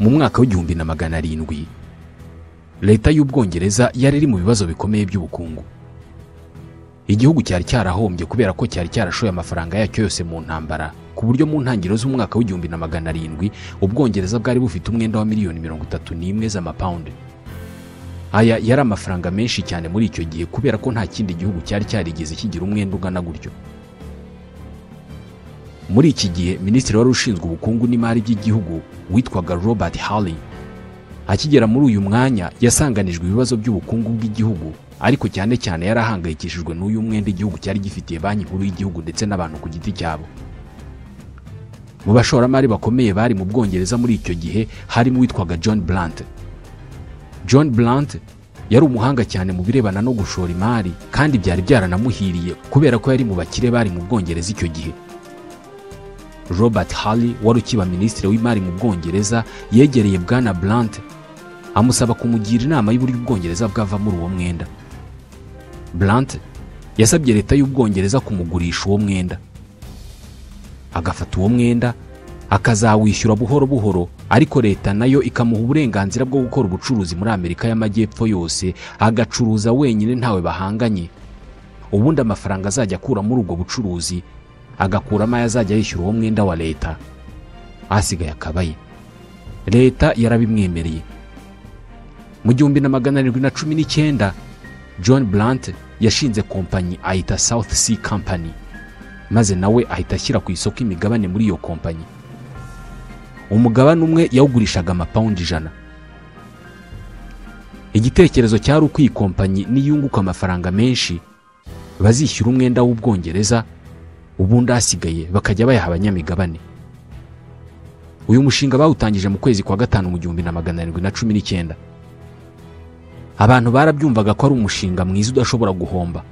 Mu mwaka w'igihumbi na magana arindwi leta y'Ubwongereza yari iri mu bibazo bikomeye by'ubukungu. Igihugu cyari cyarahombye kubera ko cyari cyarashoye amafaranga yacyo yose mu ntambara, ku buryo mu ntangiriro z'umwaka w'igihumbi na magana arindwi Ubwongereza bwari bufite umwenda wa miliyoni 31 z'amapawundi. Aya yari amafaranga menshi cyane muri icyo gihe kubera ko nta kindi gihugu cyari cyarigeze kigira umwenda ungana gutyo. Muri iki gihe minisitiri wari ushinzwe ubukungu n'imari by'igihugu witwaga Robert Halley akigera muri uyu mwanya yasanganijwe ibibazo by'ubukungu bw'igihugu, ariko cyane cyane yarahangayikishijwe n'uyu mwenda igihugu cyari gifitiye banki nkuru y'igihugu ndetse n'abantu ku giti cyabo. Mu bashoramari bakomeye bari mu Bwongereza muri icyo gihe harimo witwaga John Blunt. John Blunt yari umuhanga cyane mu birebana no gushora imari, kandi byari byaranamuhiriye kubera ko yari mu bakire bari mu Bwongereza icyo gihe. Robert Halley wari ukiba minisitiri w'imari mu Bwongereza yegereye bwana Blunt amusaba kumugira inama y'uburyo Ubwongereza bwava muri uwo mwenda. Blunt yasabye leta y'Ubwongereza kumugurisha uwo mwenda, agafata uwo mwenda akazawishyura buhoro buhoro, ariko leta nayo ikamuha uburenganzira bwo gukora ubucuruzi muri Amerika y'Amajyepfo yose, agacuruza wenyine ntawe bahanganye. Ubundi amafaranga azajya akura muri ubwo bucuruzi agakuramo ayazajya yishyura uwo mwenda wa leta, asigaye akabaye. Leta yarabimwemereye. Mu 1719 John Blunt yashinze kompanyi ayita South Sea Company, maze nawe ahita ashyira ku isoko imigabane muri iyo kompanyi. Umugabane umwe yawugurishaga amapawundi 100. Igitekerezo cyari uko iyi kompanyi niyunguka amafaranga menshi bazishyura umwenda w'Ubwongereza, ubundi asigaye bakajya bayaha abanyamigabane. Uyu mushinga bawutangije mu kwezi kwa gatanu mu 1719. Abantu barabyumvaga ko ari umushinga mwiza udashobora guhomba.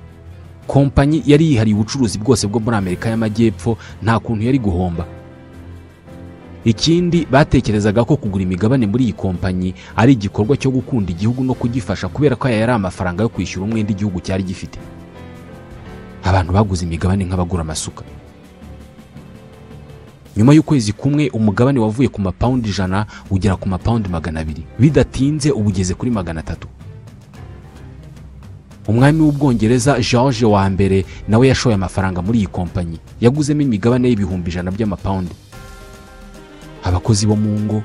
Kompanyi yari yihariye ubucuruzi bwose bwo muri Amerika y'Amajyepfo, nta kuntu yari guhomba. Ikindi batekerezaga ko kugura imigabane muri iyi kompanyi ari igikorwa cyo gukunda igihugu no kugifasha, kubera ko aya yari amafaranga yo kwishyura umwenda igihugu cyari gifite. Abantu baguze imigabane nk'abagura amasuka. Nyuma y'ukwezi kumwe umugabane wavuye ku mapawundi 100 ugera ku mapawundi 200, bidatinze ubugeze kuri 300. Umwami w'Ubwongereza George wa mbere nawe yashoye amafaranga muri iyi kompanyi, yaguzemo imigabane y'ibihumbi 100 by'amapawundi. Abakozi bo mu ngo,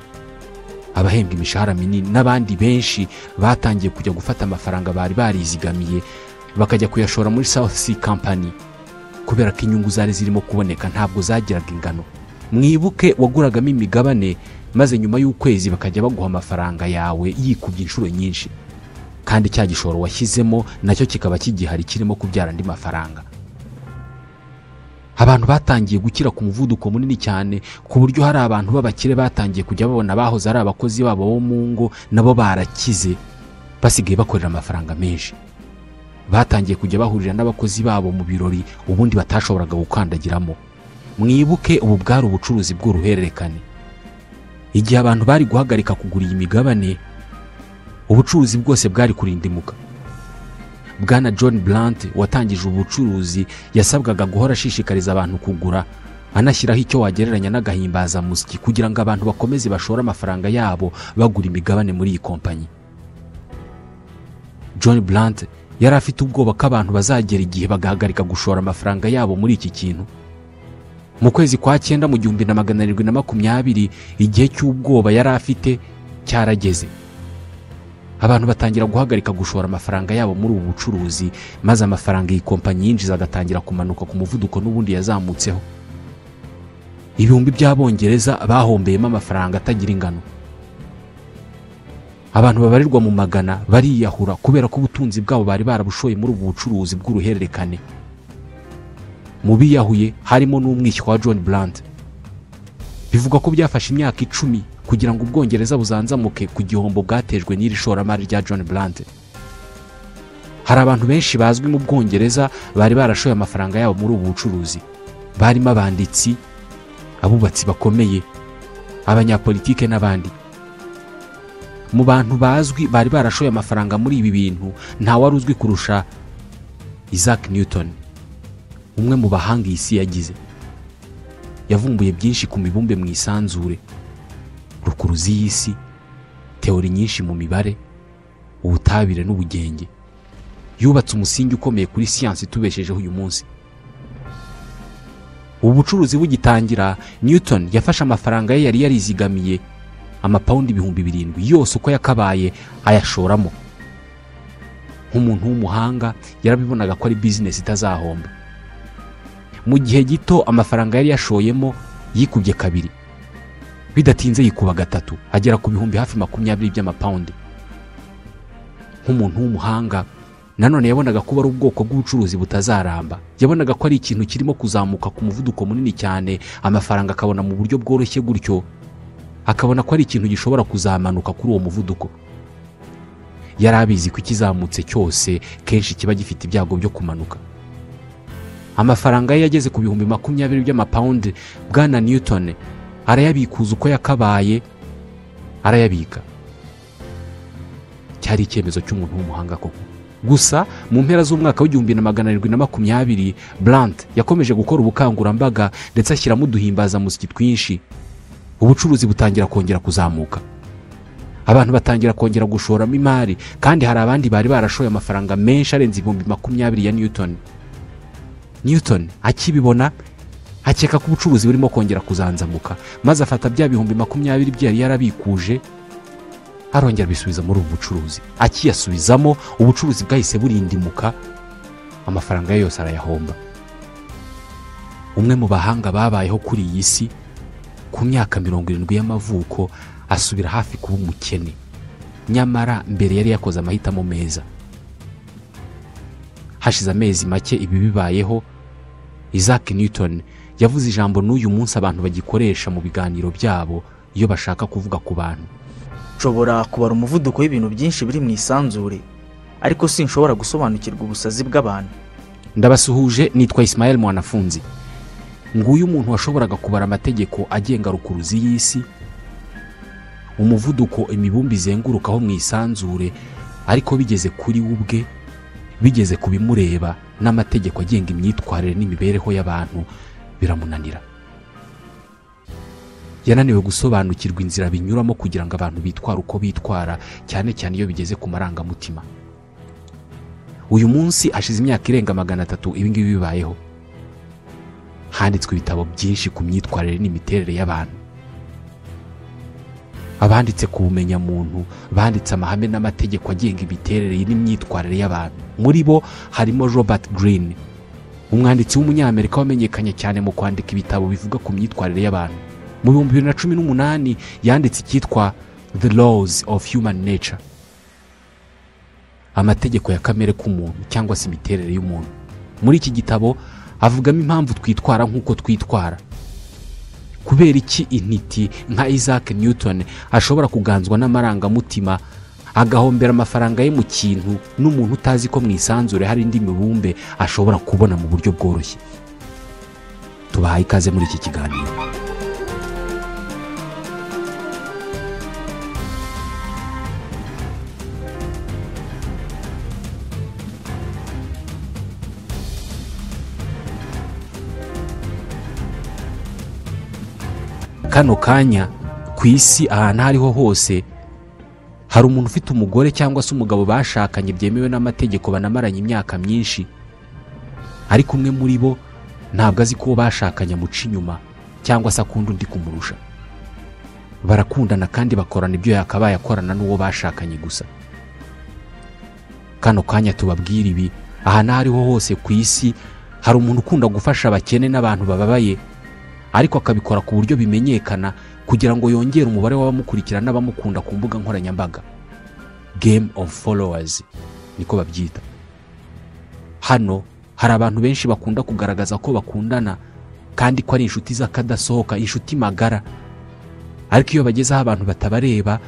abahembwa imishahara minini n'abandi benshi batangiye kujya gufata amafaranga bari barizigamiye bakajya kuyashora muri South Sea Company, kubera ko inyungu zari zirimo kuboneka ntabwo zagiraga ingano. Mwibuke waguragamo imigabane maze nyuma y'ukwezi bakajya baguha amafaranga yawe yikubye inshuro nyinshi, kandi cya gishoro washyizemo nacyo kikaba kigihari kirimo kubyara andi mafaranga. Abantu batangiye gukira ku muvuduko munini cyane, ku buryo hari abantu b'abakire batangiye kujya babona bahoze ari abakozi babo bo mu ngo nabo barakize, basigaye bakorera amafaranga menshi. Batangiye kujya bahurira n'abakozi babo mu birori ubundi batashoboraga gukandagiramo. Mwibuke ubu bwari ubucuruzi bw'uruhererekane. Igihe abantu bari guhagarika kugura iyi migabane, ubucuruzi bwose bwari kurindimuka. Bwana John Blunt watangije ubucuruzi yasabwaga guhora ashishikariza abantu kugura, anashyiraho icyo wagereranya n'agahimbaza musiki kugira ngo abantu bakomeze bashore amafaranga yabo bagura imigabane muri iyi kompanyi. John Blunt yari afite ubwoba ko abantu bazagera igihe bagahagarika gushora amafaranga yabo muri iki kintu. Mu kwezi kwa 9 mu 1720 igihe cy'ubwoba yari afite cyarageze. Abantu batangira guhagarika gushora amafaranga yabo muri ubu bucuruzi, maze amafaranga iyi kompanyi yinjiza agatangira kumanuka ku muvuduko n'ubundi yazamutseho. Ibihumbi by'Abongereza bahombeyemo amafaranga atagira ingano. Abantu babarirwa mu magana bariyahura kubera ko ubutunzi bwabo bari barabushoye muri ubu bucuruzi bw'uruhererekane. Mu biyahuye harimo n'umwishywa wa John Blunt. Bivugwa ko byafashe imyaka 10 kugira ngo Ubwongereza buzanzamuke ku gihombo bwatejwe n'iri shoramari rya John Blunt. Hari abantu benshi bazwi mu Bwongereza bari barashoye amafaranga yabo muri ubu bucuruzi, barimo abanditsi, abubatsi bakomeye, abanyapolitike n'abandi. Mu bantu bazwi bari barashoye amafaranga muri ibi bintu nta wari uzwi kurusha Isaac Newton, umwe mu bahanga isi yagize. Yavumbuye byinshi ku mibumbe mu isanzure. rukuruzi y'isi, teori nyinshi mu mibare, ubutabire n'ubugenge. Yubatse umusingi ukomeye kuri siyansi tubeshejeho uyu munsi. Ubu bucuruzi bugitangira, Newton yafashe amafaranga ye yari yarizigamiye amapawundi 7,000 yose uko yakabaye ayashoramo. Nk'umuntu w'umuhanga yarabibonaga ko ari business itazahomba. Mu gihe gito amafaranga yari yashoyemo yikubye kabiri, bidatinze yikuba gatatu, agera ku bihumbi hafi 20 by'amapawundi. Nk'umuntu w'umuhanga nanone yabonaga ko ari ubwoko bw'ubucuruzi butazaramba. Yabonaga ko ari ikintu kirimo kuzamuka ku muvuduko munini cyane, amafaranga akabona mu buryo bworoshye gutyo, akabona ko ari ikintu gishobora kuzamanuka kuri uwo muvuduko. Yari abizi ko ikizamutse cyose kenshi kiba gifite ibyago byo kumanuka. Amafaranga ye yageze ku bihumbi 20 by'amapawundi. Bwana Newton arayabikuza uko yakabaye, arayabika. Cyari icyemezo cy'umuntu w'umuhanga koko. Gusa mu mpera z'umwaka w'1720 Blunt yakomeje gukora ubukangurambaga ndetse ashyiramo uduhimbaza musiki twinshi. Ubucuruzi butangira kongera kuzamuka. Abantu batangira kongera gushoramo imari, kandi hari abandi bari barashoye amafaranga menshi arenze 20,000 ya Newton. Newton akibibona akeka ko ubucuruzi burimo kongera kuzanzamuka, maze afata bya 20,000 byari yarabikuje, arongera bisubiza muri ubu bucuruzi. Akiyasubizamo, ubucuruzi bwahise burindimuka, amafaranga ye yose arayahomba. Umwe mu bahanga babayeho kuri iyi si, ku myaka 70 y'amavuko, asubira hafi kuba umukene. Nyamara mbere yari yakoze amahitamo meza. Hashize amezi make ibi bibayeho, Isaac Newton yavuze ijambo n'uyu munsi abantu bagikoresha mu biganiro byabo iyo bashaka kuvuga ku bantu. Nshobora kubara umuvuduko w'ibintu byinshi biri mu isanzure, ariko sinshobora gusobanukirwa ubusazi bw'abantu. Ndabasuhuje, nitwa Ismael Mwanafunzi. Nguyu umuntu washoboraga kubara amategeko agenga rukuruzi y'isi, umuvuduko imibumbi izengurukaho mu isanzure, ariko bigeze kuri ubwe, bigeze kubimureba n'amategeko agenga imyitwarire n'imibereho y'abantu biramunanira. Yananiwe gusobanukirwa inzira binyuramo kugira ngo abantu bitware uko bitwara, cyane cyane iyo bigeze ku marangamutima. Uyu munsi hashize imyaka irenga 300 ibi ngibi bibayeho. Handitswe ibitabo byinshi ku myitwarire n'imiterere y'abantu. Abanditse ku bumenyamuntu banditse amahame n'amategeko agenga imiterere n'imyitwarire y'abantu. Muri bo harimo Robert Greene, umwanditsi w'umunyamerika wamenyekanye cyane mu kwandika ibitabo bivuga ku myitwarire y'abantu. Mu 2018 yanditse icyitwa The Laws of Human Nature, amategeko ya kamere k'umuntu cyangwa se imiterere y'umuntu. Muri iki gitabo avugamo impamvu twitwara nk'uko twitwara. Kubera iki intiti nka Isaac Newton ashobora kuganzwa n'amarangamutima, agahombera amafaranga ye mu kintu n'umuntu utazi ko mu isanzure hari indi mibumbe ashobora kubona mu buryo bworoshye. Tubahaye ikaze muri iki kiganiro. Kano kanya ku isi ahantu hariho hose hari umuntu ufite umugore cyangwa se umugabo bashakanye byemewe n'amategeko, banamaranye imyaka myinshi, ariko umwe muri bo ntabwo azi ko bashakanye amuca inyuma cyangwa se akunda undi kumurusha. Barakundana kandi bakorana ibyo yakabaye akorana n'uwo bashakanye gusa. Kano kanya tubabwira ibi, ahantu hariho hose ku isi hari umuntu ukunda gufasha abakene n'abantu bababaye, ariko akabikora ku buryo bimenyekana kugira ngo yongere umubare w'abamukurikira n'abamukunda ku mbuga nkoranyambaga. Game of followers niko babyita. Hano hari abantu benshi bakunda kugaragaza ko bakundana kandi ko ari inshuti z'akadasohoka, inshuti magara, ariko iyo bageze aho abantu batabareba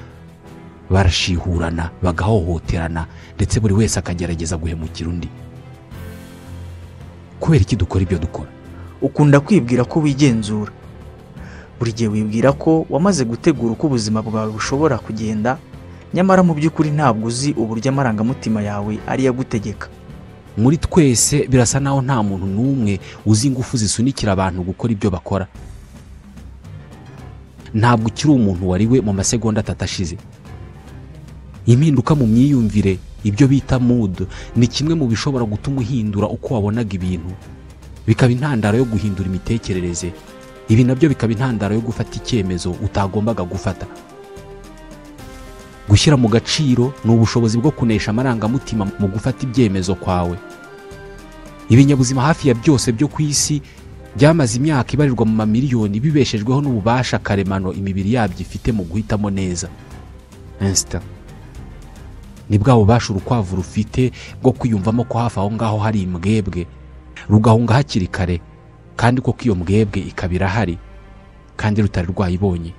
barashihurana, bagahohoterana, ndetse buri wese akagerageza guhemukira undi. Kubera iki dukora ibyo dukora? Ukunda kwibwira ko wigenzura. Buri gihe wibwira ko wamaze gutegura uko ubuzima bwawe bushobora kugenda, nyamara mu by'ukuri ntabwo uzi uburyo amarangamutima yawe ari yagutegeka. Muri twese birasa naho nta muntu n'umwe uzi ingufu zisunikira abantu gukora ibyo bakora. ntabwo ukiri umuntu wariwe mu masegonda 3 ashize. Impinduka mu myiyumvire, ibyo bita mood, ni kimwe mu bishobora gutuma uhindura uko wabonaga ibintu, bikaba intandaro yo guhindura imitekerereze. Ibi nabyo bikaba intandaro yo gufata icyemezo utagombaga gufata. Gushyira mu gaciro ni ubushobozi bwo kunesha amarangamutima mu gufata ibyemezo kwawe. Ibinyabuzima hafi ya byose byo ku isi byamaze imyaka ibarirwa mu mamiliyoni bibeshejweho n'ububasha karemano imibiri yabyo ifite mu guhitamo neza. Instinct ni bwa bubasha urukwavu rufite bwo kwiyumvamo ko hafi aho ngaho hari imbwebwe, rugahunga hakiri kare, kandi ko iyo mbwebwe ikabira hari kandi rutari rwayibonye.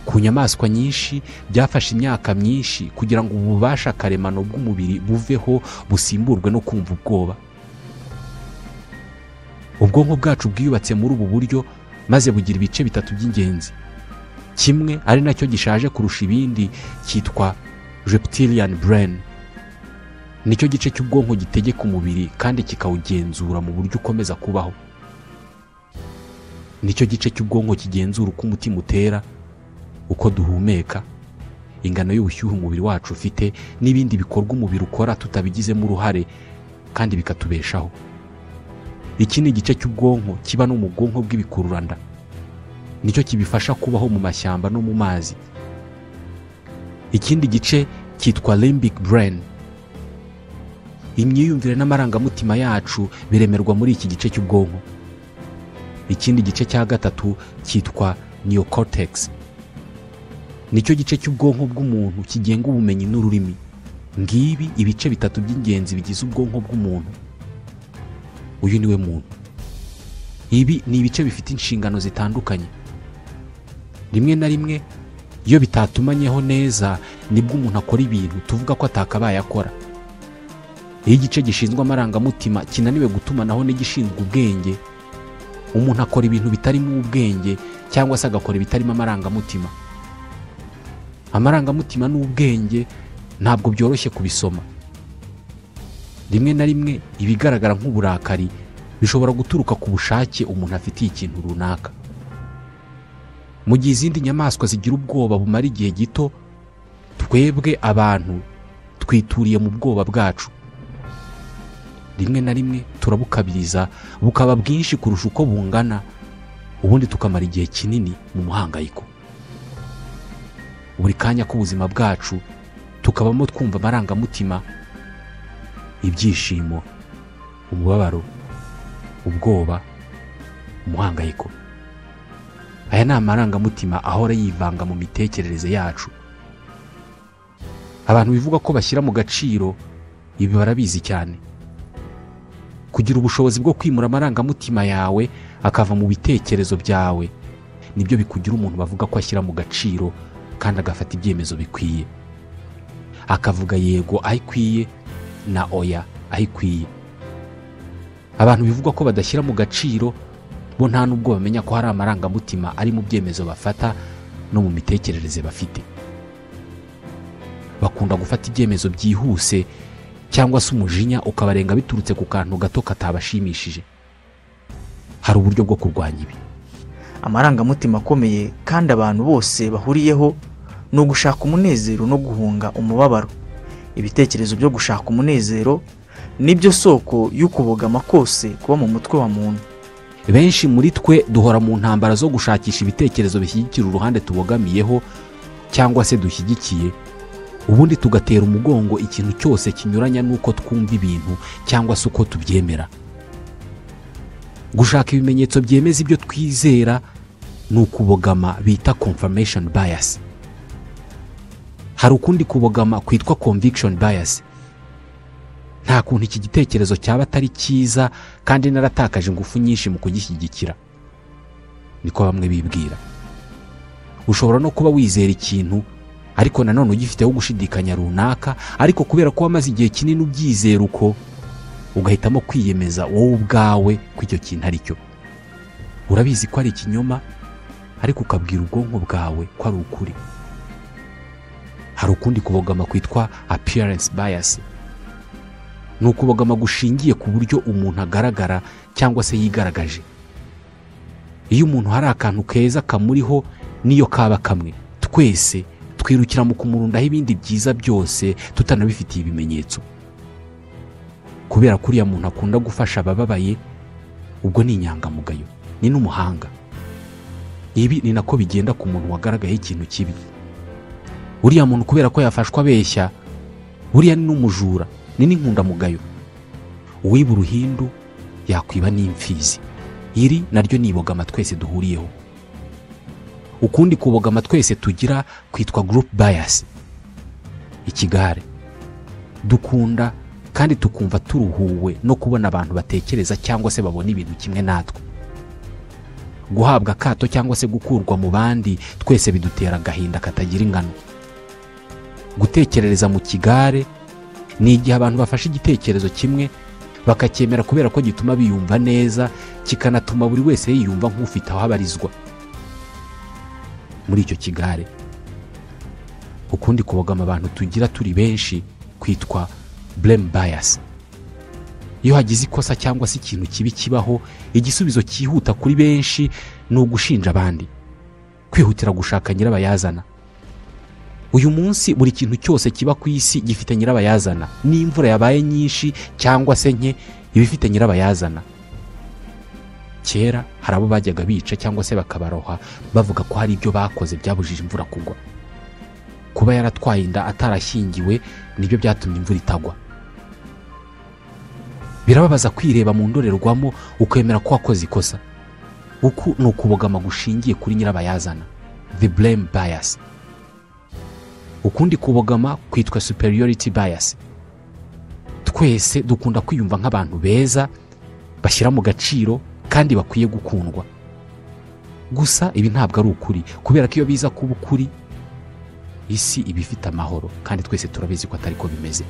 Ku nyamaswa nyinshi byafashe imyaka myinshi kugira ngo ububasha karemano bw'umubiri buveho busimburwe no kumva ubwoba. Ubwonko bwacu bwiyubatse muri ubu buryo maze bugira ibice 3 by'ingenzi. Kimwe ari nacyo gishaje kurusha ibindi cyitwa reptilian brain. Nicyo gice cy'ubwonko gitegeka umubiri kandi kikawugenzura mu buryo ukomeza kubaho. Nicyo gice cy'ubwonko kigenzura uko umutima utera, uko duhumeka, ingano y'ubushyuhe umubiri wacu ufite n'ibindi bikorwa umubiri ukora tutabigizemo uruhare kandi bikatubeshaho. Iki ni igice cy'ubwonko kiba no mu bwonko bw'ibikururanda. Nicyo kibifasha kubaho mu mashyamba no mu mazi. Ikindi gice cyitwa limbic brain. Imyiyumvire n'amarangamutima yacu biremerwa muri iki gice cy'ubwonko. Ikindi gice cya gatatu cyitwa neocortex. Nicyo gice cy'ubwonko bw'umuntu kigenga ubumenyi n'ururimi. Ngibi ibice 3 by'ingenzi bigize ubwonko bw'umuntu. Uyu niwe muntu. Ibi ni ibice bifite inshingano zitandukanye. Rimwe na rimwe iyo bitatumanyeho neza nibwo umuntu akora ibintu tuvuga ko atakabaye akora. Iyo igice gishinzwe amarangamutima kinaniwe gutumanaho n'igishinzwe ubwenge, umuntu akora ibintu bitarimo ubwenge cyangwa se agakora ibitarimo amarangamutima. Amarangamutima n'ubwenge ntabwo byoroshye kubisoma. Rimwe na rimwe ibigaragara nk'uburakari bishobora guturuka ku bushake umuntu afitiye ikintu runaka. Mu gihe izindi nyamaswa zigira ubwoba bumara igihe gito, twebwe abantu twituriye mu bwoba bwacu. Rimwe na rimwe turabukabiriza bukaba bwinshi kurusha uko bungana, ubundi tukamara igihe kinini mu muhangayiko. Buri kanya k'ubuzima bwacu tukabamo twumva amarangamutima, ibyishimo, umubabaro, ubwoba, umuhangayiko. Aya ni amarangamutima ahora yivanga mu mitekerereze yacu. Abantu bivuga ko bashyira mu gaciro ibi barabizi cyane. Kugira ubushobozi bwo kwimura amarangamutima yawe akava mu bitekerezo byawe nibyo bikugira umuntu bavuga ko ashyira mu gaciro kandi agafata ibyemezo bikwiye. Akavuga yego ayikwiye na oya ayikwiye. Abantu bivuga ko badashyira mu gaciro bo nta nubwo bamenya ko hari amarangamutima ari mu byemezo bafata no mu mitekerereze bafite. Bakunda gufata ibyemezo byihuse cyangwa se umujinya ukabarenga biturutse ku kantu gato katabashimishije. Hari uburyo bwo kurwanya ibi. Amarangamutima akomeye kandi abantu bose bahuriyeho no gushaka umunezero no guhunga umubabaro. Ibitekerezo byo gushaka umunezero nibyo soko y'ukubogama kose kuba mu mutwe wa muntu. Benshi muri twe duhora mu ntambara zo gushakisha ibitekerezo bishyigikira uruhande tubogamiyeho cyangwa se dushyigikiye, ubundi tugatera umugongo ikintu cyose kinyuranya n'uko twumva ibintu cyangwa se uko tubyemera. Gushaka ibimenyetso byemeza ibyo twizera ni ukubogama bita confirmation bias. Hari ukundi kubogama kwitwa conviction bias. Nta kuntu iki gitekerezo cyaba atari cyiza kandi naratakaje ingufu nyinshi mu kugishyigikira, niko bamwe bibwira. Ushobora no kuba wizera ikintu ariko nanone ugifiteho gushidikanya runaka, ariko kubera ko wamaze igihe kinini ubyizera uko, ugahitamo kwiyemeza wowe ubwawe ko icyo kintu ari cyo. Urabizi ko ari ikinyoma ariko ukabwira ubwonko bwawe ko ari ukuri. Hari ukundi kubogama kwitwa appearance bias. Ni ukubogama gushingiye ku buryo umuntu agaragara cyangwa se yigaragaje. iyo umuntu hari akantu keza kamuriho niyo kaba kamwe, twese twirukira mu kumurundaho ibindi byiza byose tutanabifitiye ibimenyetso. Kubera ko uriya muntu akunda gufasha abababaye, ubwo ni inyangamugayo, ni n'umuhanga. Ibi ni nako bigenda ku muntu wagaragaye ikintu kibi. Uriya muntu kubera ko yafashwa abeshya, buriya ni n'umujura, ni n'inkundamugayo. Uwiba uruhindu yakwiba n'imfizi. Iri naryo ni ibogama twese duhuriyeho. Ukundi kubogama twese tugira kwitwa group bias, ikigare. Dukunda kandi tukumva turuhuwe no kubona abantu batekereza cyangwa se babona ibintu kimwe natwe. Guhabwa akato cyangwa se gukurwa mu bandi twese bidutera agahinda katagira ingano. Gutekerereza mu kigare ni igihe abantu bafashe igitekerezo kimwe bakacyemera kubera ko gituma biyumva neza, kikanatuma buri wese yiyumva nk'ufite aho abarizwa muri icyo kigare. Ukundi kubogama abantu tugira turi benshi kwitwa blame bias. Iyo hagize ikosa cyangwa se ikintu kibi kibaho, igisubizo cyihuta kuri benshi ni ugushinja abandi, kwihutira gushaka nyirabayazana. Uyu munsi buri kintu cyose kiba ku isi gifite nyirabayazana. N'imvura yabaye nyinshi cyangwa se nke ibifite nyirabayazana. Kera hari abo bajyaga bica cyangwa se bakabaroha bavuga ko hari ibyo bakoze byabujije imvura kugwa. Kuba yaratwaye inda atarashyingiwe nibyo byatumye imvura itagwa. Birababaza kwireba mu ndorerwamo ukemera ko wakoze ikosa. Uku ni ukubogama gushingiye kuri nyirabayazana, the blame bias. Ukundi kubogama kwitwa superiority bias. Twese dukunda kwiyumva nk'abantu beza, bashyira mu gaciro kandi bakwiye gukundwa. Gusa ibi ntabwo ari ukuri, kubera ko iyo biza kuba ukuri, isi iba ifite amahoro, kandi twese turabizi ko atari ko bimeze.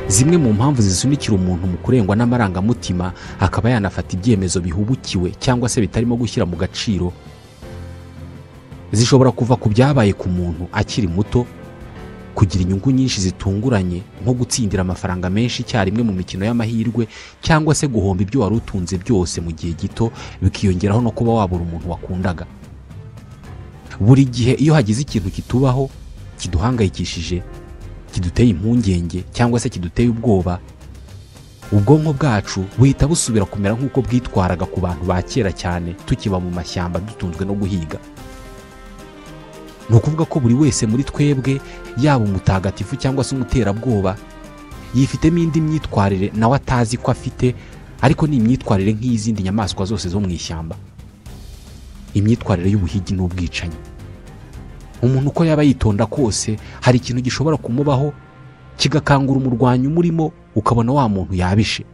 Zimwe mu mpamvu zisunikira umuntu mu kurengwa n'amarangamutima akaba yanafata ibyemezo bihubukiwe cyangwa se bitarimo gushyira mu gaciro, zishobora kuva ku byabaye ku muntu akiri muto, kugira inyungu nyinshi zitunguranye nko gutsindira amafaranga menshi icyarimwe mu mikino y'amahirwe, cyangwa se guhomba ibyo wari utunze byose mu gihe gito, bikiyongeraho no kuba wabura umuntu wakundaga. Buri gihe iyo hagize ikintu kitubaho kiduhangayikishije, kiduteye impungenge cyangwa se kiduteye ubwoba, ubwonko bwacu buhita busubira kumera nk'uko bwitwaraga ku bantu ba kera cyane tukiba mu mashyamba dutunzwe no guhiga. Ni ukuvuga ko buri wese muri twebwe, yaba umutagatifu cyangwa se umuterabwoba, yifitemo indi myitwarire nawe atazi ko afite, ariko ni imyitwarire nk'izindi nyamaswa zose zo mu ishyamba. Imyitwarire y'ubuhigi n'ubwicanyi. Umuntu uko yaba yitonda kose, hari ikintu gishobora kumubaho kigakangura umurwanyi umurimo, ukabona wa muntu yabishe.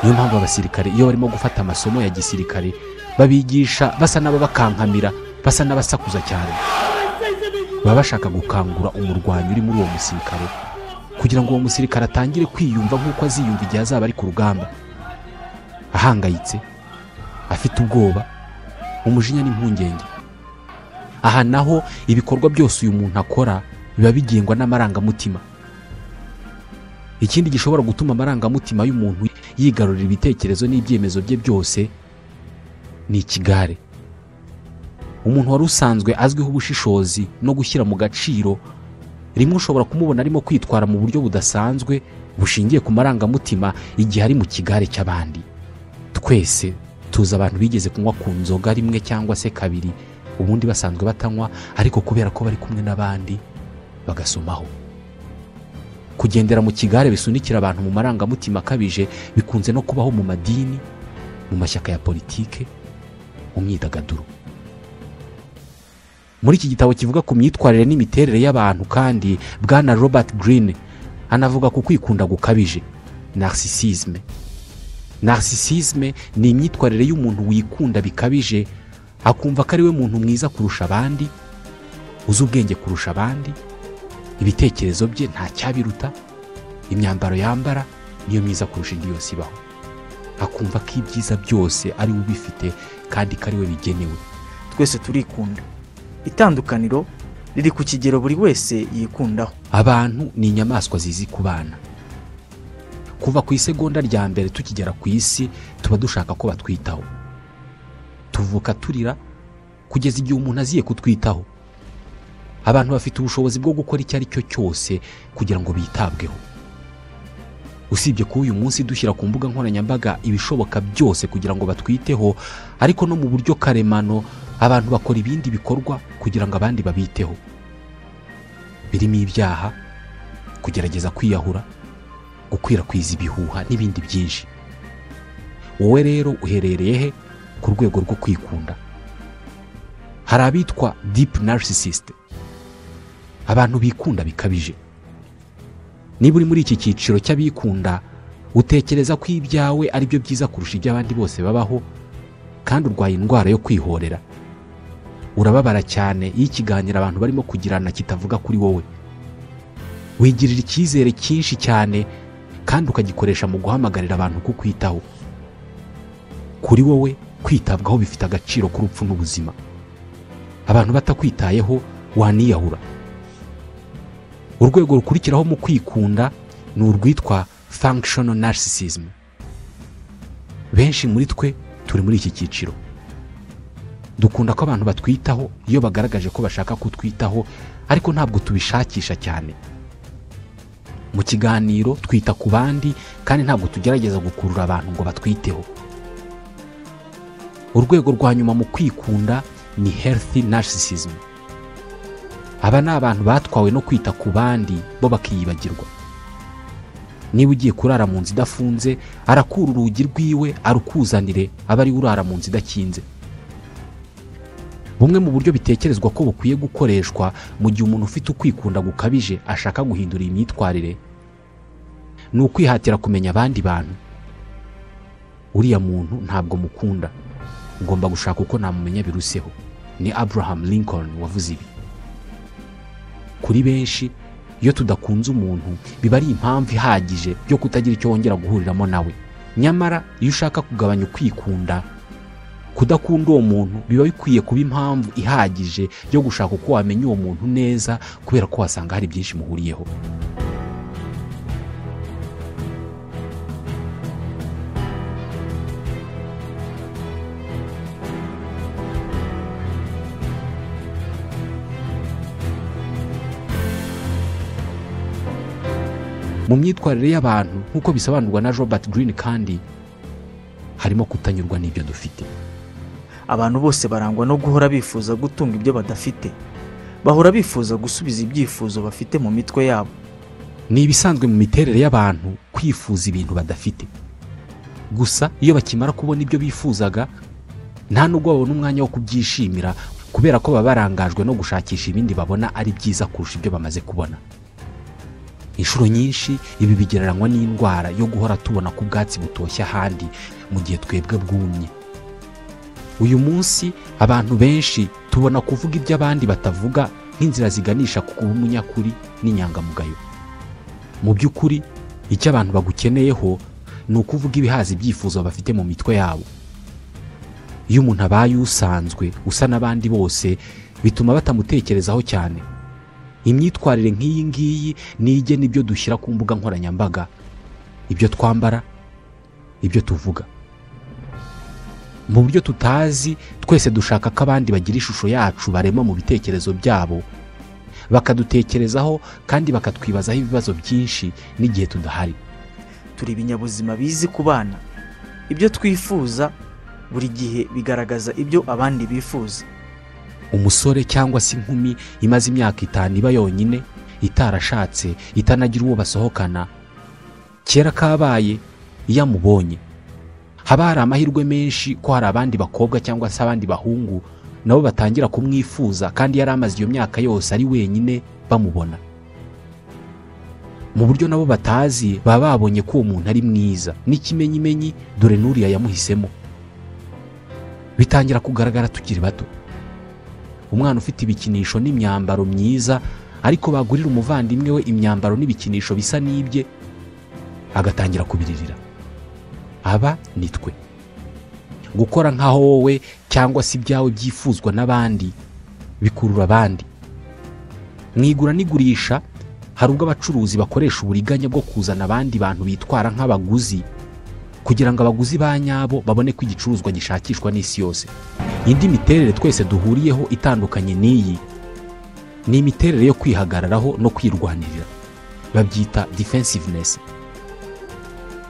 Niyo mpamvu abasirikare iyo barimo gufata amasomo ya gisirikare babigisha basa n'abakankamira, basa n'abasakuza cyane. Baba bashaka gukangura umurwanyi uri muri uwo musirikare kugira ngo uwo musirikare atangire kwiyumva nk'uko aziyumva igihe azaba ari ku rugamba, ahangayitse, afite ubwoba, umujinya n'impungenge. Aha naho ibikorwa byose uyu muntu akora biba bigengwa n'amarangamutima. Ikindi gishobora gutuma amarangamutima y'umuntu yigarurira ibitekerezo n'ibyemezo bye byose ni ikigare. Umuntu wari usanzwe azwiho ubushishozi no gushyira mu gaciro, rimwe ushobora kumubona arimo kwitwara mu buryo budasanzwe bushingiye ku marangamutima igihe ari mu kigare cy'abandi. Twese tuzi abantu bigeze kunywa ku nzoga rimwe cyangwa se kabiri, ubundi basanzwe batanywa, ariko kubera ko bari kumwe n'abandi bagasomaho. Kugendera mu kigare bisunikira abantu mu marangamutima akabije bikunze no kubaho mu madini, mu mashyaka ya politike, mu myidagaduro. Muri iki gitabo kivuga ku myitwarire n'imiterere y'abantu kandi, Bwana Robert Greene anavuga ku kwikunda gukabije, narcissisme. Narcissisme ni imyitwarire y'umuntu wikunda bikabije, akumva ko ari we muntu mwiza kurusha abandi, uzi ubwenge kurusha abandi, ibitekerezo bye nta cyabiruta, imyambaro yambara niyo myiza kurusha indi yose ibaho. Akumva ko ibyiza byose ari we ubifite kandi ko ari we bigenewe. Twese turikunda. Itandukaniro riri ku kigero buri wese yikundaho. Abantu ni inyamaswa zizi kubana. Kuva ku isegonda rya mbere tukigera ku isi tuba dushaka ko batwitaho. Tuvuka turira, kugeza igihe umuntu aziye kutwitaho. Abantu bafite ubushobozi bwo gukora icyo ari cyo cyose kugira ngo bitabweho. Usibye ko uyu munsi dushyira ku mbuga nkoranyambaga ibishoboka byose kugira ngo batwiteho, ariko no mu buryo karemano abantu bakora ibindi bikorwa kugira ngo abandi babiteho, birimo ibyaha, kugerageza kwiyahura, gukwirakwiza ibihuha n'ibindi byinshi. Wowe rero uherereye he ku rwego rwo kwikunda? Hari abitwa deep narcissist, abantu bikunda bikabije. Niba uri muri iki cyiciro cy'abikunda, utekereza ko ibyawe ari byo byiza kurusha iby'abandi bose babaho, kandi urwaye indwara yo kwihorera. Urababara cyane iyo ikiganiro abantu barimo kugirana kitavuga kuri wowe. Wigirira icyizere cyinshi cyane kandi ukagikoresha mu guhamagarira abantu kukwitaho. Kuri wowe kwitabwaho bifite agaciro k'urupfu n'ubuzima. Abantu batakwitayeho waniyahura. Urwego rukurikiraho mu kwikunda ni urwitwa functional narcissism. Benshi muri twe turi muri iki cyiciro. Dukunda ko abantu batwitaho iyo bagaragaje ko bashaka kutwitaho, ariko ntabwo tubishakisha cyane. Mu kiganiro twita ku bandi kandi ntabwo tugerageza gukurura abantu ngo batwiteho. Urwego rwa nyuma mu kwikunda ni healthy narcissism. Aba ni abantu batwawe no kwita ku bandi bo bakiyibagirwa. Niba ugiye kurara mu nzu idafunze, arakura urugi rwiwe arukuzanire, aba ari urara mu nzu idakinze. Bumwe mu buryo bitekerezwa ko bukwiye gukoreshwa mu gihe umuntu ufite ukwikunda gukabije ashaka guhindura imyitwarire, ni ukwihatira kumenya abandi bantu. Uriya muntu ntabwo mukunda, ngomba gushaka uko namumenya biruseho. Ni Abraham Lincoln wavuze ibi. Kuri benshi, iyo tudakunze umuntu biba ari impamvu ihagije yo kutagira icyo wongera guhuriramo nawe. Nyamara iyo ushaka kugabanya ukwikunda, kudakunda uwo muntu biba bikwiye kuba impamvu ihagije yo gushaka uko wamenya uwo muntu neza, kubera ko wasanga hari byinshi muhuriyeho. Mu myitwarire y'abantu nk'uko bisobanurwa na Robert Greene, kandi harimo kutanyurwa n'ibyo dufite. Abantu bose barangwa no guhora bifuza gutunga ibyo badafite. Bahora bifuza gusubiza ibyifuzo bafite mu mitwe yabo. Ni ibisanzwe mu miterere y'abantu kwifuza ibintu badafite. Gusa iyo bakimara kubona ibyo bifuzaga, nta nubwo babona umwanya wo kubyishimira, kubera ko baba barangajwe no gushakisha ibindi babona ari byiza kurusha ibyo bamaze kubona. Inshuro nyinshi ibi bigereranywa n'indwara yo guhora tubona ko ubwatsi butoshye ahandi mu gihe twebwe bwumye. Uyu munsi abantu benshi tubona kuvuga ibyo abandi batavuga nk'inzira ziganisha ku kuba umunyakuri n'inyangamugayo. Mu by'ukuri icyo abantu bagukeneyeho ni ukuvuga ibihaza ibyifuzo bafite mu mitwe yabo. Iyo umuntu abaye usanzwe usa n'abandi bose, bituma batamutekerezaho cyane. Imyitwarire nk'iyi ngiyi nige nibyo dushyira ku mbuga nkoranyambaga, ibyo twambara, ibyo tuvuga. Mu buryo tutazi, twese dushaka ko abandi bagira ishusho yacu barema mu bitekerezo byabo, bakadutekerezaho kandi bakatwibazaho ibibazo byinshi n'igihe tudahari. Turi ibinyabuzima bizi kubana. Ibyo twifuza buri gihe bigaragaza ibyo abandi bifuza. Umusore cyangwa se inkumi imaze imyaka 5 iba yonyine, itarashatse, itanagira uwo basohokana, kera kabaye iyo amubonye haba hari amahirwe menshi ko hari abandi bakobwa cyangwa se abandi bahungu nabo batangira kumwifuza, kandi yari amaze iyo myaka yose ari wenyine bamubona. Mu buryo nabo batazi, baba babonye ko uwo muntu ari mwiza n'ikimenyimenyi, dore n'uriya yamuhisemo. Bitangira kugaragara tukiri bato. Umwana ufite ibikinisho n'imyambaro myiza, ariko bagurira umuvandimwe we imyambaro n'ibikinisho bisa n'ibye, agatangira kubiririra. Aba ni twe. Gukora nkaho wowe cyangwa se ibyawe byifuzwa n'abandi bikurura abandi. Mwigura n'igurisha, hari ubwo abacuruzi bakoresha uburiganya bwo kuzana abandi bantu bitwara nk'abaguzi kugira ngo abaguzi ba nyabo babone ko igicuruzwa gishakishwa n'isi yose. Indi miterere twese duhuriyeho itandukanye n'iyi ni imiterere yo kwihagararaho no kwirwanirira, babyita defensiveness.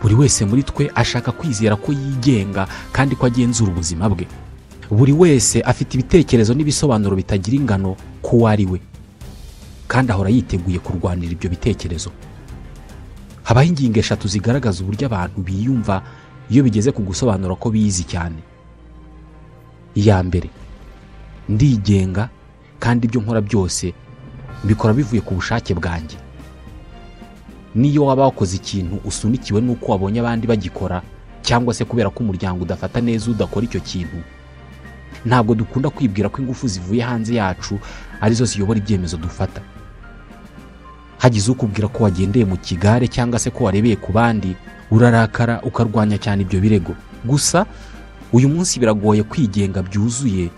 Buri wese muri twe ashaka kwizera ko yigenga kandi ko agenzura ubuzima bwe. Buri wese afite ibitekerezo n'ibisobanuro bitagira ingano ku ari we, kandi ahora yiteguye kurwanira ibyo bitekerezo. Habaho ingingo eshatu zigaragaza uburyo abantu biyumva iyo bigeze ku gusobanura ko bizi cyane. Iya mbere, ndigenga kandi ibyo nkora byose mbikora bivuye ku bushake bwanjye. Niyo waba wakoze ikintu usunikiwe n'uko wabonye abandi bagikora, cyangwa se kubera ko umuryango udafata neza udakora icyo kintu, ntabwo dukunda kwibwira ko ingufu zivuye hanze yacu arizo ziyobora ibyemezo dufata. Hagize ukubwira ko wagendeye mu kigare cyangwa se ko warebeye ku bandi, urarakara ukarwanya cyane ibyo birego. Gusa uyu munsi biragoye kwigenga byuzuye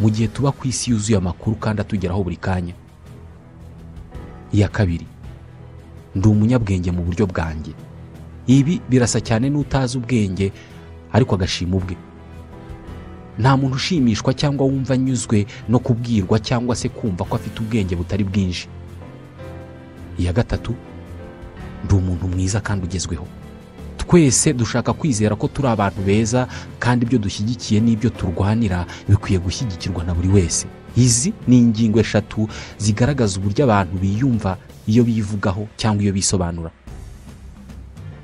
mu gihe tuba ku isi yuzuye amakuru kandi atugeraho buri kanya. Iya kabiri, ndi umunyabwenge mu buryo bwanjye. Ibi birasa cyane n'utazi ubwenge ariko agashima ubwe. Nta muntu ushimishwa cyangwa wumva anyuzwe no kubwirwa cyangwa se kumva ko afite ubwenge butari bwinshi. Iya gatatu, ndi umuntu mwiza kandi ugezweho. Twese dushaka kwizera ko turi abantu beza kandi ibyo dushyigikiye n'ibyo turwanira bikwiye gushyigikirwa na buri wese. Izi ni ingingo eshatu zigaragaza uburyo abantu biyumva iyo bivugaho cyangwa iyo bisobanura.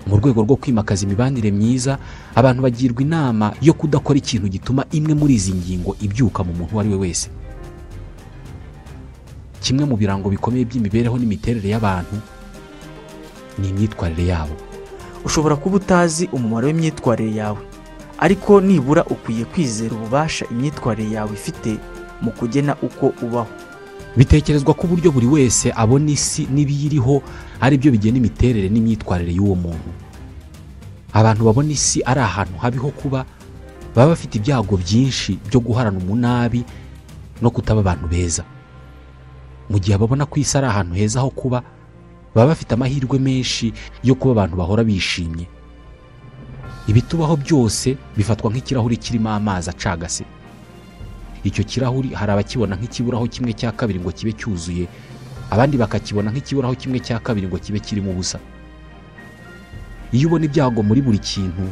Mu rwego rwo kwimakaza imibanire myiza, abantu bagirwa inama yo kudakora ikintu gituma imwe muri izi ngingo ibyuka mu muntu uwo ari we wese. Kimwe mu birango bikomeye by'imibereho n'imiterere y'abantu ni imyitwarire yabo. Ushobora kuba utazi umumaro w'imyitwarire yawe, ariko nibura ukwiye kwizera ububasha imyitwarire yawe ifite mu kugena uko ubaho. Bitekerezwa ko uburyo buri wese abona isi n'ibiyiriho ari byo bigena imiterere n'imyitwarire y'uwo muntu. Abantu babona isi ari ahantu habiho kuba, baba bafite ibyago byinshi byo guharana umunabi no kutaba abantu beza. Mu gihe babona ko isi ari ahantu heza ho kuba, baba bafite amahirwe menshi yo kuba abantu bahora bishimye. Ibitubaho byose bifatwa nk'ikirahuri kirimo amazi acagase. Icyo kirahuri hari abakibona nk'ikiburaho kimwe cya kabiri ngo kibe cyuzuye, abandi bakakibona nk'ikiburaho kimwe cya kabiri ngo kibe kirimo ubusa. Iyo ubona ibyago muri buri kintu,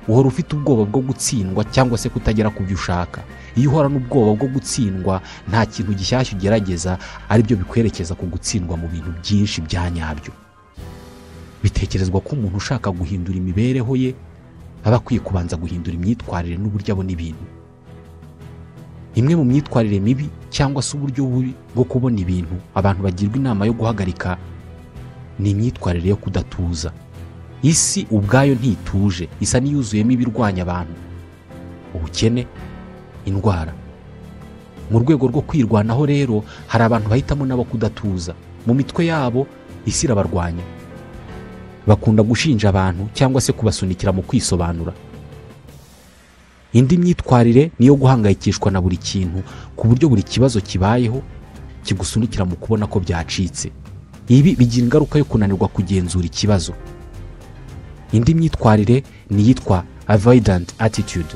uhora ufite ubwoba bwo gutsindwa cyangwa se kutagera ku byo ushaka. Iyo uhorana ubwoba bwo gutsindwa, nta kintu gishyashya ugerageza, ari byo bikwerekeza ku gutsindwa mu bintu byinshi bya nyabyo. Bitekerezwa ko umuntu ushaka guhindura imibereho ye aba akwiye kubanza guhindura imyitwarire n'uburyo abona ibintu. Imwe mu myitwarire mibi cyangwa se uburyo bubi bwo kubona ibintu abantu bagirwa inama yo guhagarika ni imyitwarire yo kudatuza. Isi ubwayo ntituje, isa n'iyuzuyemo ibirwanya abantu: ubukene, indwara. Mu rwego rwo kwirwanaho rero, hari abantu bahitamo nabo kudatuza. Mu mitwe yabo isi irabarwanya. Bakunda gushinja abantu cyangwa se kubasunikira mu kwisobanura. Indi myitwarire ni yo guhangayikishwa na buri kintu, ku buryo buri kibazo kibayeho kigusunikira mu kubona ko byacitse. Ibi bigira ingaruka yo kunanirwa kugenzura ikibazo. Indi myitwarire ni yitwa avoidant attitude.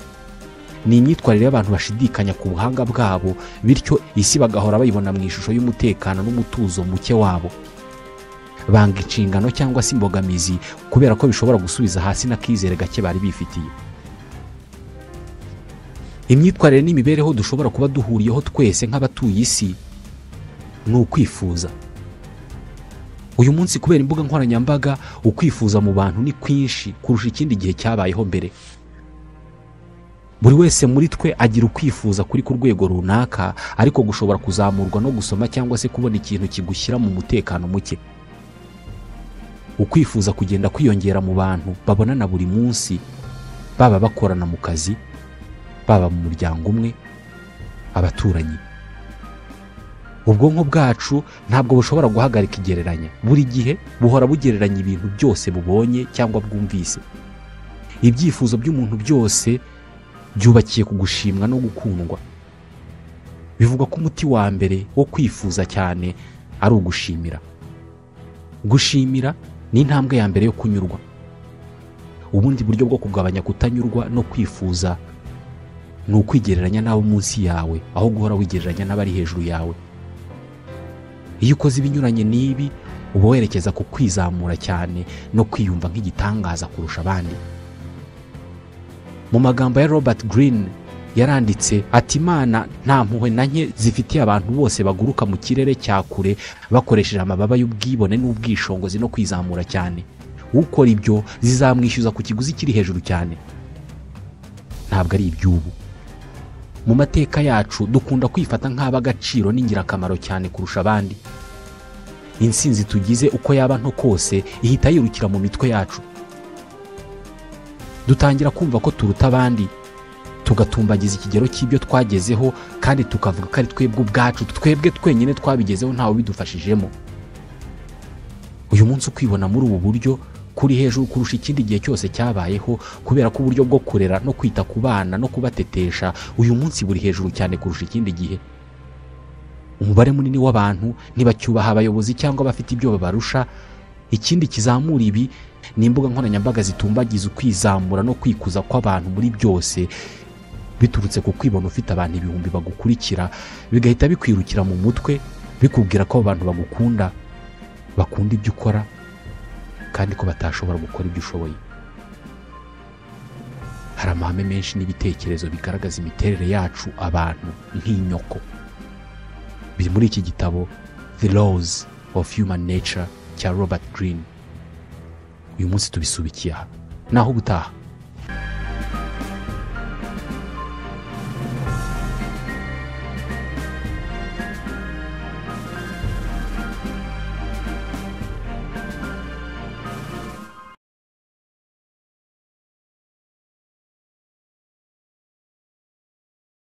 Ni imyitwarire y'abantu bashidikanya ku buhanga bwabo, bityo isi bagahora bayibona mu ishusho y'umutekano n'umutuzo muke wabo. Banga inshingano cyangwa se imbogamizi kubera ko bishobora gusubiza hasi n'akizere gake bari bifitiye. Imyitwarire n'imibereho dushobora kuba duhuriyeho twese nk'abatuye isi ni ukwifuza. Uyu munsi kubera imbuga nkoranyambaga, ukwifuza mu bantu ni kwinshi kurusha ikindi gihe cyabayeho mbere. Buri wese muri twe agira ukwifuza kuri ku rwego runaka, ariko gushobora kuzamurwa no gusoma cyangwa se kubona ikintu kigushyira mu mutekano muke. Ukwifuza kugenda kwiyongera mu bantu babonana buri munsi, baba bakorana mu kazi, baba mu muryango umwe, abaturanyi. Ubwonko bwacu ntabwo bushobora guhagarika igereranya. Buri gihe buhora bugereranya ibintu byose bubonye cyangwa bwumvise. Ibyifuzo by'umuntu byose byubakiye ku gushimwa no gukundwa. Bivuga ko umuti wa mbere wo kwifuza cyane ari ugushimira. Gushimira ni intambwe ya mbere yo kunyurwa. ubundi buryo bwo kugabanya kutanyurwa no kwifuza ni ukwigereranya n'abo munsi yawe aho guhora wigereranya n'abari hejuru yawe. Iyo ukoze ibinyuranye n'ibi uba werekeza ku kwizamura cyane no kwiyumva nk'igitangaza kurusha abandi. Mu magambo ya Robert Greene yaranditse ati Imana nta mpuhwe na nke zifitiye abantu bose baguruka mu kirere cya kure bakoresheje amababa y'ubwibone n'ubwishongozi no kwizamura cyane. Ukora ibyo zizamwishyuza ku kiguzi kiri hejuru cyane. Ntabwo ari iby'ubu. Mu mateka yacu dukunda kwifata nk'ab'agaciro n'ingirakamaro cyane kurusha abandi. Intsinzi tugize uko yaba nto kose ihita yirukira mu mitwe yacu. Dutangira kumva ko turuta abandi, tugatumbagiza ikigero cy'ibyo twagezeho kandi tukavuga ko ari twebwe ubwacu, twebwe twenyine twabigezeho ntawe bidufashijemo. Uyu munsi ukwibona muri ubu buryo kuri hejuru kurusha ikindi gihe cyose cyabayeho, kubera ko uburyo bwo kurera no kwita ku bana no kubatetesha uyu munsi buri hejuru cyane kurusha ikindi gihe. Umubare munini w'abantu ntibacyubaha abayobozi cyangwa bafite ibyo babarusha. Ikindi kizamura ibi ni imbuga nkoranyambaga zitumbagiza ukwizamura no kwikuza kw'abantu muri byose, biturutse ku kwibona ufite abantu ibihumbi bagukurikira, bigahita bikwirukira mu mutwe bikubwira ko abantu bagukunda, bakunda ibyo ukora kandi ko batashobora gukora ibyo ushoboye. Hari amahame menshi n'ibitekerezo bigaragaza imiterere yacu abantu nk'inyoko. Biri muri iki gitabo The Laws of Human Nature cya Robert Greene. Uyu munsi tubisubikiye aha. Naho ubutaha.